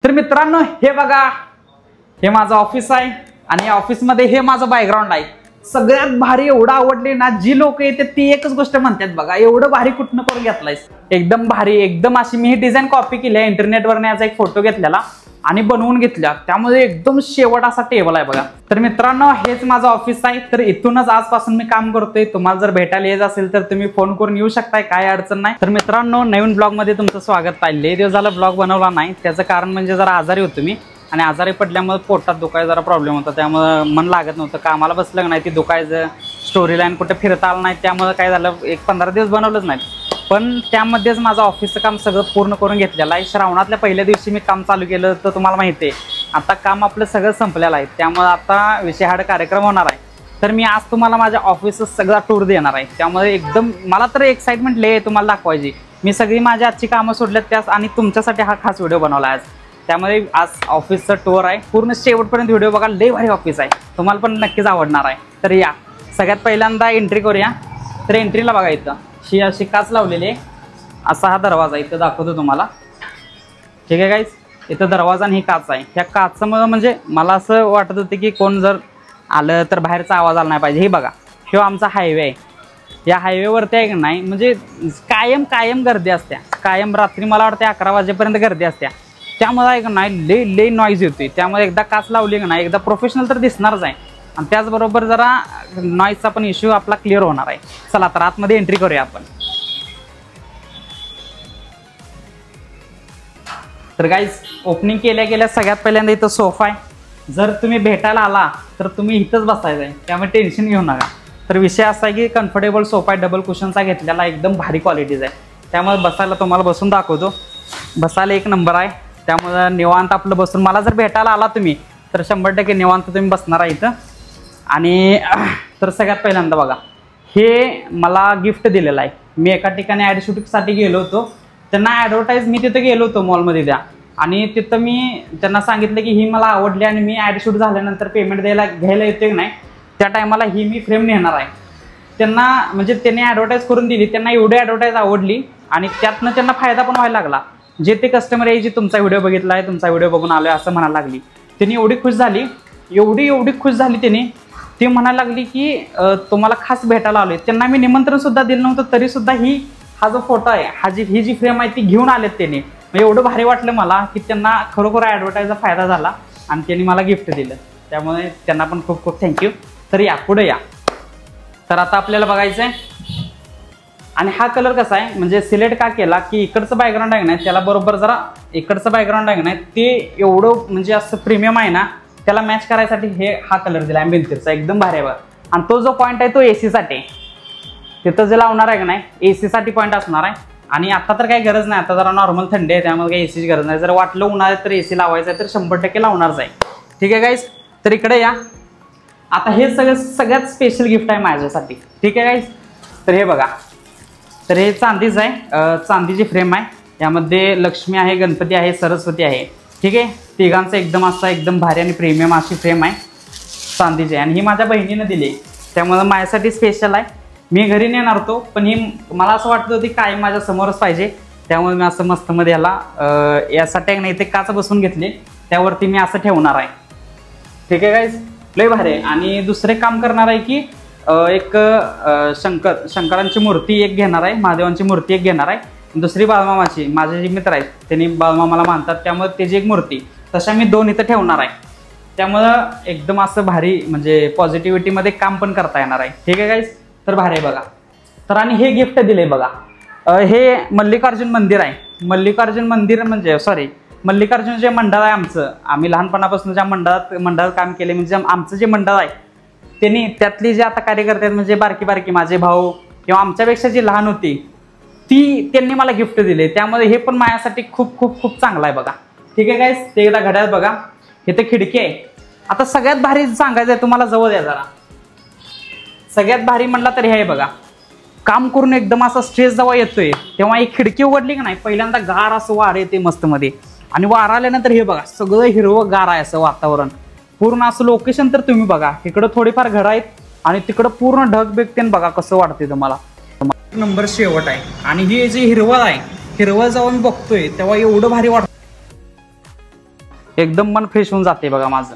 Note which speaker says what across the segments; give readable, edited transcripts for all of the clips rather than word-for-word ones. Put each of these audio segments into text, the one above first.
Speaker 1: तर मित्रांनो हे बघा, हे माझं ऑफिस आहे आणि या ऑफिस मध्ये हे माझं बॅकग्राऊंड आहे. सगळ्यात भारी एवढं आवडले ना, जी लोक येते ती एकच गोष्ट म्हणतात, बघा एवढं भारी कुठनं करून घेतलायस, एकदम भारी. एकदम अशी मी ही डिझाईन कॉपी केली आहे इंटरनेटवर, याचा एक फोटो घेतलेला आणि बनवून घेतला. त्यामध्ये एकदम शेवट असा टेबल आहे बघा. तर मित्रांनो हेच माझं ऑफिस आहे. तर इथूनच आजपासून मी काम करतोय. तुम्हाला जर भेटायला यायचं असेल तर तुम्ही फोन करून येऊ शकताय, काय अडचण नाही. तर मित्रांनो नवीन ब्लॉग मध्ये तुमचं स्वागत आहे. लय दिवस झाला ब्लॉग बनवला नाही, त्याचं कारण म्हणजे जरा आजारी होतो मी आणि आजारी पडल्यामुळे पोटात दुखायचा जरा प्रॉब्लेम होता. त्यामुळे मन लागत नव्हतं, कामाला बसलं नाही ती दुखायचं, स्टोरी लाईन कुठे फिरता आलं नाही. त्यामुळे काय झालं, एक 15 दिवस बनवलंच नाही. पण त्यामध्येच माझं ऑफिसचं काम सगळं पूर्ण करून घेतलेलं आहे. श्रावणातल्या पहिल्या दिवशी मी काम चालू केलं, तर तुम्हाला माहिती आहे आता काम आपलं सगळं संपलेलं आहे. त्यामुळे आता विषयहाड कार्यक्रम होणार आहे. तर मी आज तुम्हाला माझ्या ऑफिसचा सगळा टूर देणार आहे. त्यामुळे एकदम मला तर एक्साइटमेंट लय आहे तुम्हाला दाखवायची. मी सगळी माझी आजची कामं सोडल्यात त्यास आणि तुमच्यासाठी हा खास व्हिडिओ बनवला आहे. त्यामध्ये आज ऑफिसचा टूर आहे, पूर्ण शेवटपर्यंत व्हिडिओ बघा. लय भारी ऑफिस आहे, तुम्हाला पण नक्कीच आवडणार आहे. तर या सगळ्यात पहिल्यांदा एंट्री करूया. तर एंट्रीला बघा इथं ही अशी काच लावलेली आहे, असा हा दरवाजा इथं दाखवतो तुम्हाला. ठीक आहे गाईज, इथं दरवाजा आणि ही काच आहे. ह्या काचामुळे म्हणजे मला असं वाटत होतं की कोण जर आलं तर बाहेरचा आवाज आला नाही पाहिजे. हे बघा, हा आमचा हायवे आहे. या हायवेवरती आहे की नाही म्हणजे कायम गर्दी असते, कायम रात्री मला वाटते 11 वाजेपर्यंत गर्दी असते. त्यामुळे आहे का नाही लय नॉईज येतोय. त्यामुळे एकदा काच लावली का नाही, एकदा प्रोफेशनल तर दिसणारच आहे आणि त्याचबरोबर जरा नॉईजचा पण इश्यू आपला क्लिअर होणार आहे. चला तर आतमध्ये एंट्री करूया आपण. तर गाईज ओपनिंग केल्या सगळ्यात पहिल्यांदा इथं सोफा आहे. जर तुम्ही भेटायला आला तर तुम्ही इथंच बसायचं आहे, त्यामुळे टेन्शन घेऊ नका. तर विषय असा आहे की कम्फर्टेबल सोफा आहे, डबल कुशनचा घेतलेला, एकदम भारी क्वालिटीज आहे. त्यामुळे बसायला तुम्हाला बसून दाखवतो, बसायला एक नंबर आहे. त्यामुळे निवांत आपलं बसून मला जर भेटायला आला तुम्ही तर 100% निवांत तुम्ही बसणार आहे इथं. आणि तर सगळ्यात पहिल्यांदा बघा, हे मला गिफ्ट दिलेलं आहे. मी एका ठिकाणी ॲड शूटिंगसाठी गेलो होतो, त्यांना ॲडव्हर्टाईज मी तिथं गेलो होतो मॉलमध्ये द्या, आणि तिथं मी त्यांना सांगितलं की ही मला आवडली आणि मी ॲड शूट झाल्यानंतर पेमेंट घ्यायला येते की नाही, त्या टायमाला ही मी फ्रेम नेणार आहे. त्यांना म्हणजे त्यांनी ॲडव्हर्टाईज करून दिली, त्यांना एवढी ॲडव्हर्टाईज आवडली आणि त्यातनं त्यांना फायदा पण व्हायला लागला. जे ते कस्टमर आहे जी तुमचा व्हिडिओ बघितला आहे, तुमचा व्हिडिओ बघून आलो असं म्हणायला लागली. त्यांनी एवढी खुश झाली, एवढी खुश झाली त्यांनी, ती म्हणायला लागली की तुम्हाला खास भेटायला आलोय. त्यांना मी निमंत्रण सुद्धा दिलं नव्हतं, तरी सुद्धा हा जो फोटो आहे, ही जी फ्रेम आहे ती घेऊन आलेत त्यांनी. म्हणजे एवढं भारी वाटलं मला की त्यांना खरोखर ॲडव्हर्टाईजचा फायदा झाला आणि त्यांनी मला गिफ्ट दिलं. त्यामुळे त्यांना पण खूप खूप थँक्यू. तर या पुढे या. तर आता आपल्याला बघायचं आहे आणि हा कलर कसा आहे म्हणजे सिलेक्ट का केला की इकडचं बॅकग्राऊंड आहे नाही त्याला बरोबर जरा इकडचं बॅकग्राऊंड आहे नाही ते एवढं म्हणजे असं प्रीमियम आहे ना, त्याला मॅच करायसाठी हा कलर दिला आहे भिंतीचा, एकदम भारी आहे बघा. आणि तो जो पॉईंट आहे तो AC साठी, तिथं जे लावणार आहे का नाही AC साठी पॉईंट असणार आहे. आणि आता तर काही गरज नाही, आता जरा नॉर्मल थंडी आहे त्यामुळे काही ACची गरज नाही. जर वाटलं उन्हाळ्यात तर AC लावायचं आहे तर 100% लावणारच आहे. ठीक आहे गाईज, तर इकडे या. आता हे सगळ्यात स्पेशल गिफ्ट आहे माझ्यासाठी. ठीक आहे गाईज, तर हे बघा, तर हे चांदीच आहे, चांदीची फ्रेम आहे. यामध्ये लक्ष्मी आहे, गणपती आहे, सरस्वती आहे. ठीक आहे, तिघांचं एकदम भारी आणि प्रीमियम अशी फ्रेम आहे, चांदीची आहे. आणि ही माझ्या बहिणीनं दिली, त्यामुळे माझ्यासाठी स्पेशल आहे. मी घरी नेणार होतो पण ही मला असं वाटत होती काय माझ्या समोरच पाहिजे, त्यामुळे मी असं मस्त मध्ये यासाठी नाही ते काच बसून घेतले, त्यावरती मी असं ठेवणार आहे. ठीक आहे गाईज, लय भारी आहे. आणि दुसरे काम करणार आहे की एक शंकरांची मूर्ती एक घेणार आहे, महादेवांची मूर्ती एक घेणार आहे. दुसरी बाळमामाची, माझे जे मित्र आहेत त्यांनी बाळमामाला मानतात त्यामुळे त्याची एक मूर्ती, तशा मी 2 इथं ठेवणार आहे. त्यामुळं एकदम असं भारी म्हणजे पॉझिटिव्हिटीमध्ये काम पण करता येणार आहे. ठीक आहे गाईज, तर भारी आहे बघा. तर आणि हे गिफ्ट दिले बघा, हे मल्लिकार्जुन मंदिर आहे. मल्लिकार्जुन मंदिर म्हणजे मल्लिकार्जुन जे मंडळ आहे आमचं, आम्ही लहानपणापासून ज्या मंडळात काम केले, म्हणजे आमचं जे मंडळ आहे त्यांनी त्यातली जे आता कार्यकर्ते आहेत म्हणजे बारकी माझे भाऊ किंवा आमच्यापेक्षा जी लहान होती त्यांनी मला गिफ्ट दिले. त्यामुळे हे पण माझ्यासाठी खूप खूप खूप चांगलं आहे बघा. ठीक आहे गाईज, ते एकदा घड्याळ बघा, इथे खिडकी आहे. आता सगळ्यात भारी सांगायचं आहे तुम्हाला, जवळ या जरा. सगळ्यात भारी म्हणला तर हे आहे बघा, काम करून एकदम असा स्ट्रेस जेव्हा येतोय तेव्हा ही खिडकी उघडली की नाही, पहिल्यांदा गार असं वार येते मस्त मध्ये, आणि वार आल्यानंतर हे बघा सगळं हिरवं गार आहे असं वातावरण पूर्ण. असं लोकेशन तर तुम्ही बघा, इकडं थोडीफार घरं आहेत आणि तिकडं पूर्ण ढग बेगते बघा कसं वाटते तुम्हाला. नंबर शेवट आहे. आणि ही जी हिरवळ आहे, हिरवळ जेव्हा मी बघतोय तेव्हा एवढं भारी वाटतं. एकदम मन फ्रेश होऊन जाते बघा माझं.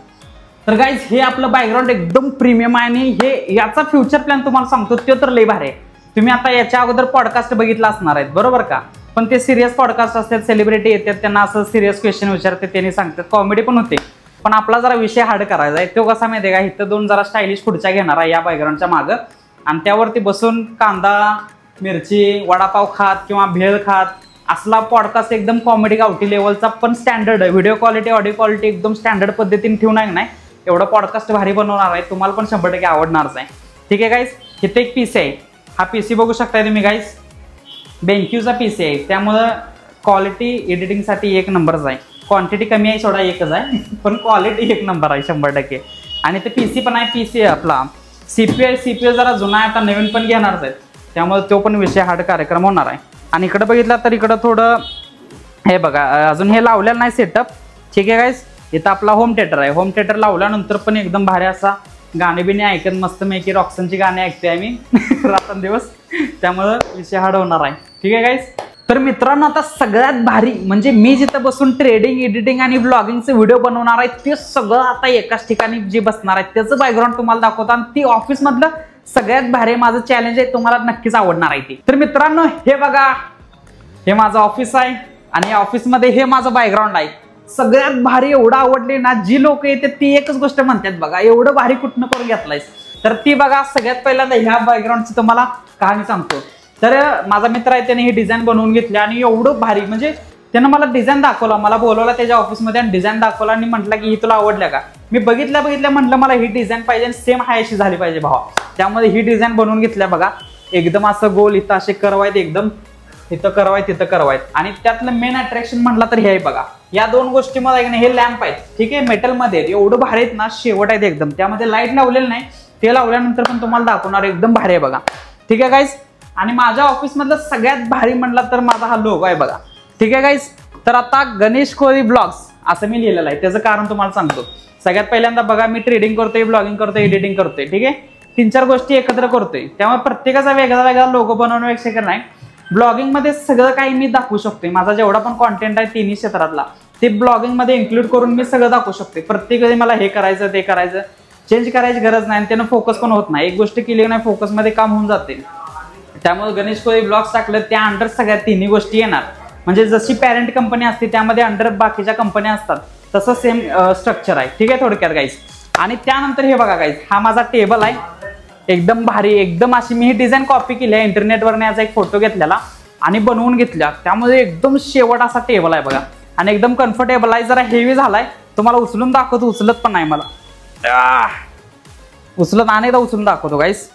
Speaker 1: तर गाईज हे आपलं बॅकग्राऊंड एकदम प्रीमियम आहे आणि हे याचा फ्युचर प्लॅन तुम्हाला सांगतो तो तर लय भारी आहे. तुम्ही आता याच्या अगोदर पॉडकास्ट बघितला असणार आहेत बरोबर का, पण ते सिरियस पॉडकास्ट असतात, सेलिब्रिटी येतात त्यांना असं सिरियस क्वेश्चन विचारते, त्यांनी सांगतात, कॉमेडी पण होते. पण आपला जरा विषय हार्ड करायचा आहे. तो कसा माहिती आहे का, इथं 2 जरा स्टायलिश खुर्च्या घेणार आहे या बॅकग्राऊंडच्या मागं आणि त्यावरती बसून कांदा मिरची वडापाव खात किंवा भेळ खात असला पॉडकास्ट एकदम कॉमेडी गावठी लेवलचा पण स्टँडर्ड आहे. व्हिडिओ क्वालिटी ऑडिओ क्वालिटी एकदम स्टँडर्ड पद्धतीने ठेवून आहे नाही एवढं पॉडकास्ट भारी बनवणार आहे. तुम्हाला पण 100% आवडणारच आहे. ठीक आहे गाईज, इथे एक पीसी आहे. हा पीसी बघू शकताय तुम्ही गाईज, बेंक्यूचा पीसी आहे. त्यामुळं क्वालिटी एडिटिंगसाठी 1 नंबरच आहे. क्वांटिटी कमी आहे सोडा, एकच आहे, पण क्वालिटी 1 नंबर आहे 100%. आणि ते पीसी पण आहे, पीसी आपला सीपीयू जरा जुना आहे, आता नवीन पण घेणारच आहेत. त्यामुळे तो पण विषय हार्ड कार्यक्रम होणार आहे. आणि इकडे बघितला तर इकडं थोडं हे बघा अजून हे लावलेलं नाही सेटअप. ठीक आहे गाईज, इथं आपला होम थिएटर आहे. होम थिएटर लावल्यानंतर पण एकदम भारी असा गाणे बिणे ऐकत मस्त मैकी रॉक्सनची गाणी ऐकते आम्ही रात्रंदिवस, त्यामुळं विषय हार्ड होणार आहे. ठीक आहे गाईज, तर मित्रांनो आता सगळ्यात भारी म्हणजे मी जिथं बसून ट्रेडिंग एडिटिंग आणि ब्लॉगिंगचे व्हिडिओ बनवणार आहे ते सगळं आता एकाच ठिकाणी जे बसणार आहे त्याचं बॅकग्राऊंड तुम्हाला दाखवतो आणि ती ऑफिसमधलं सगळ्यात भारी माझं चॅलेंज आहे. तुम्हाला नक्कीच आवडणार आहे ते. तर मित्रांनो हे बघा, हे माझं ऑफिस आहे आणि या ऑफिसमध्ये हे माझं बॅकग्राऊंड आहे. सगळ्यात भारी एवढं आवडले ना, जी लोक येतात ती एकच गोष्ट म्हणतात, बघा एवढं भारी कुठनं करून घेतलायस. तर ती बघा सगळ्यात पहिल्यांदा ह्या बॅकग्राऊंडची तुम्हाला कहाणी सांगतो. तर माझा मित्र आहे त्याने ही डिझाईन बनवून घेतली आणि एवढं भारी म्हणजे त्यानं मला डिझाईन दाखवला, मला बोलवला त्याच्या ऑफिसमध्ये आणि डिझाईन दाखवला आणि म्हटलं की ही तुला आवडल्या का. मी बघितल्या म्हटलं मला ही डिझाईन पाहिजे आणि सेम हाय अशी झाली पाहिजे भावा. त्यामध्ये ही डिझाईन बनवून घेतल्या बघा. एकदम असं गोल, इथं असे करवायत, एकदम इथं करवायत तिथं करवायत. आणि त्यातलं मेन अट्रॅक्शन म्हटलं तर हे आहे बघा, या 2 गोष्टीमध्ये हे लॅम्प आहेत. ठीक आहे, मेटलमध्ये एवढं भारी आहेत ना, शेवट आहेत एकदम. त्यामध्ये लाईट लावलेलं नाही, ते लावल्यानंतर पण तुम्हाला दाखवणार, एकदम भारी आहे बघा. ठीक आहे गाईज, आणि माझ्या ऑफिसमधलं सगळ्यात भारी म्हटलं तर माझा हा लोगो आहे बघा. ठीक आहे गाईज, तर आता गणेश कोळी ब्लॉग्स असं मी लिहिलेलं आहे. त्याचं कारण तुम्हाला सांगतो. सगळ्यात पहिल्यांदा बघा मी ट्रेडिंग करतोय, ब्लॉगिंग करतोय, एडिटिंग करतोय. ठीक आहे, 3-4 गोष्टी एकत्र करतोय. त्यामुळे प्रत्येकाचा वेगळा वेगळा लोगो बनवण्यापेक्षा नाही, ब्लॉगिंग मध्ये सगळं काही मी दाखवू शकतोय. माझा जेवढा पण कॉन्टेंट आहे 3 क्षेत्रातला ते ब्लॉगिंग मध्ये इन्क्लूड करून मी सगळं दाखवू शकते. प्रत्येक वेळी मला हे करायचं ते करायचं चेंज करायची गरज नाही, त्यानं फोकस पण होत नाही. एक गोष्ट केली नाही फोकसमध्ये काम होऊन जाते. त्यामुळे गणेश कोळी ब्लॉग्स टाकलं त्या अंडर सगळ्या 3 गोष्टी येणार. म्हणजे जशी पॅरेंट कंपनी असते त्यामध्ये अंडर बाकीच्या कंपन्या असतात तसं सेम स्ट्रक्चर आहे. ठीक आहे थोडक्यात गाईज. आणि त्यानंतर हे बघा गाईज, हा माझा टेबल आहे एकदम भारी, एकदम अशी मी ही डिझाईन कॉपी केली आहे इंटरनेटवरने. याचा एक फोटो घेतलेला आणि बनवून घेतला. त्यामुळे एकदम शेवट असा टेबल आहे बघा आणि एकदम कम्फर्टेबल आहे. जरा हेवी झालाय, तुम्हाला उचलून दाखवतो. उचलत पण नाही मला, उचलत अनेकदा उचलून दाखवतो गाईज.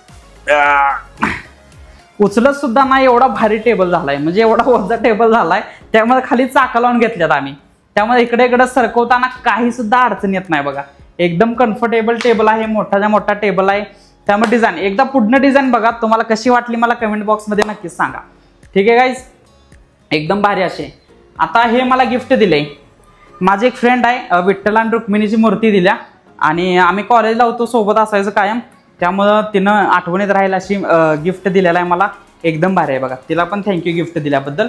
Speaker 1: उचलत सुद्धा नाही, एवढा भारी टेबल झालाय म्हणजे एवढा वरचा टेबल झालाय. त्यामुळे खाली चाका लावून घेतल्यात आम्ही. त्यामुळे इकडे इकडे सरकवताना काही सुद्धा अडचण येत नाही बघा. एकदम कम्फर्टेबल टेबल आहे, मोठाच्या मोठा टेबल आहे. त्यामुळे डिझाईन एकदा पुढनं डिझाईन बघा, तुम्हाला कशी वाटली मला कमेंट बॉक्समध्ये नक्कीच सांगा. ठीक आहे गाईज, एकदम भारी असे. आता हे मला गिफ्ट दिले, माझे एक फ्रेंड आहे विठ्ठल आणि रुक्मिणीची मूर्ती दिल्या आणि आम्ही कॉलेजला होतो, सोबत असायचं कायम. त्यामुळं तिनं आठवणीत राहील अशी गिफ्ट दिलेला आहे मला. एकदम भारी आहे बघा. तिला पण थँक्यू गिफ्ट दिल्याबद्दल.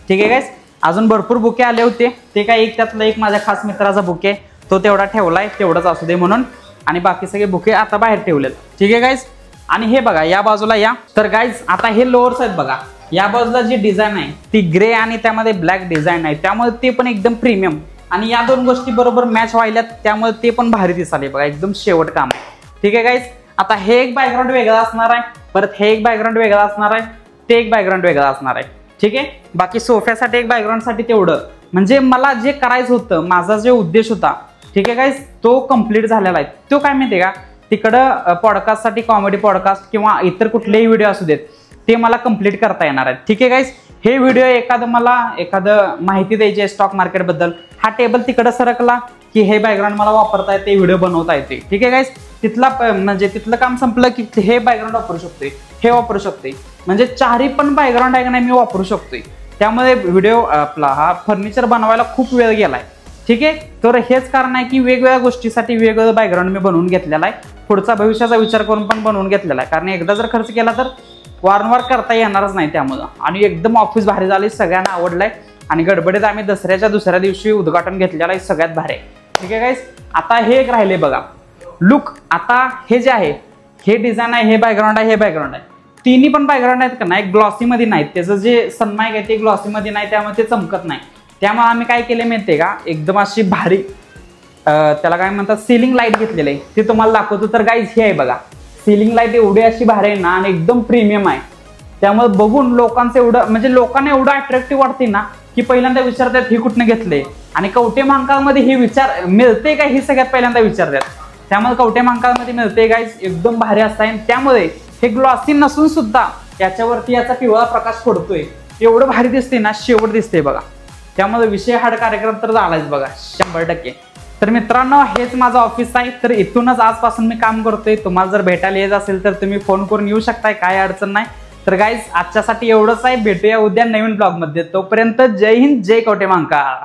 Speaker 1: ठीक आहे गाईज, अजून भरपूर बुके आले होते. ते काय त्यातलं एक माझ्या खास मित्राचा बुके, तो तेवढा ठेवलाय, तेवढंच असू दे म्हणून. आणि बाकी सगळे बुके आता बाहेर ठेवलेत. ठीक आहे गाईज, आणि हे बघा या बाजूला या. तर गाईज आता हे लोअर्स आहेत बघा. या बाजूला जी डिझाईन आहे ती ग्रे आणि त्यामध्ये ब्लॅक डिझाईन आहे, त्यामुळे ते पण एकदम प्रीमियम. आणि या 2 गोष्टी बरोबर मॅच व्हायल्यात, त्यामुळे ते पण भारी दिसाले बघा. एकदम शेवट काम आहे. ठीक आहे गाईज, आता हे एक बॅकग्राऊंड वेगळा असणार आहे, परत हे एक बॅकग्राऊंड वेगळा असणार आहे, ते एक बॅकग्राऊंड वेगळा असणार आहे. ठीक आहे, बाकी सोफ्यासाठी एक बॅकग्राऊंडसाठी तेवढं. म्हणजे मला जे करायचं होतं, माझा जो उद्देश होता, ठीक आहे गाईज, तो कम्प्लीट झालेला आहे. तो काय माहिती आहे का, तिकडं पॉडकास्टसाठी कॉमेडी पॉडकास्ट किंवा इतर कुठलेही व्हिडिओ असू देत ते मला कम्प्लीट करता येणार आहेत. ठीक आहे गाईज, हे व्हिडिओ एखादं माहिती द्यायची आहे स्टॉक मार्केटबद्दल, हा टेबल तिकडं सरकला की हे बॅकग्राऊंड मला वापरता येते, व्हिडिओ बनवता येते. ठीक आहे गाईज, तिथलं काम संपलं की हे बॅकग्राऊंड वापरू शकतोय, हे वापरू शकतोय. म्हणजे 4ही पण बॅकग्राऊंड आहे का नाही मी वापरू शकतोय. त्यामुळे व्हिडिओ आपला हा फर्निचर बनवायला खूप वेळ गेलाय. ठीक आहे, तर हेच कारण आहे की वेगवेगळ्या गोष्टीसाठी वेगवेगळं बॅकग्राऊंड मी बनवून घेतलेला आहे. पुढचा भविष्याचा विचार करून पण बनवून घेतलेला आहे, कारण एकदा जर खर्च केला तर वारंवार करता येणारच नाही त्यामुळं. आणि एकदम ऑफिस भारी झाली, सगळ्यांना आवडलंय. आणि गडबडीत आम्ही दसऱ्याच्या दुसऱ्या दिवशी उद्घाटन घेतलेलं आहे, सगळ्यात भारी आहे. ठीक आहे गाईस. आता हे एक राहिले बघा लुक. आता हे जे आहे हे डिझाईन आहे, हे बॅकग्राऊंड आहे, हे बॅकग्राऊंड आहे. तिन्ही पण बॅकग्राऊंड आहेत का नाही ग्लॉसी मध्ये नाहीत. त्याचं जे सनमाईक आहे ते ग्लॉसी मध्ये नाही, त्यामुळे ते चमकत नाही. त्यामुळे आम्ही काय केले माहितीये का, एकदम अशी भारी त्याला काय म्हणतात सिलिंग लाईट घेतलेली आहे, ते तुम्हाला दाखवतो. तर गाईज हे आहे बघा सिलिंग लाईट, एवढी अशी भारी आहे ना आणि एकदम प्रीमियम आहे. त्यामुळे बघून लोकांचं एवढं म्हणजे लोकांना एवढं अट्रॅक्टिव्ह वाटते ना की पहिल्यांदा विचारतात हे कुठनं घेतले आणि कवठे महांकाळमध्ये हे विचार मिळते का हे सगळ्यात पहिल्यांदा विचारतात. त्यामुळे कवठे महांकाळमध्ये मिळते गाईज, एकदम भारी असतं. त्यामुळे हे ग्लॉसी नसून सुद्धा याच्यावरती याचा पिवळा प्रकाश पडतोय, एवढं भारी दिसते ना, शेवट दिसते बघा. त्यामुळे विषय हाड कार्यक्रम तर झालाच बघा 100%. तर मित्रांनो हेच माझं ऑफिस आहे. तर इथूनच आजपासून मी काम करतोय. तुम्हाला जर भेटायला येत असेल तर तुम्ही फोन करून येऊ शकताय, काय अडचण नाही. तर गाईज आजच्यासाठी एवढंच आहे. भेटूया उद्या नवीन ब्लॉग मध्ये. तोपर्यंत जय हिंद, जय कवठे महांकाळ.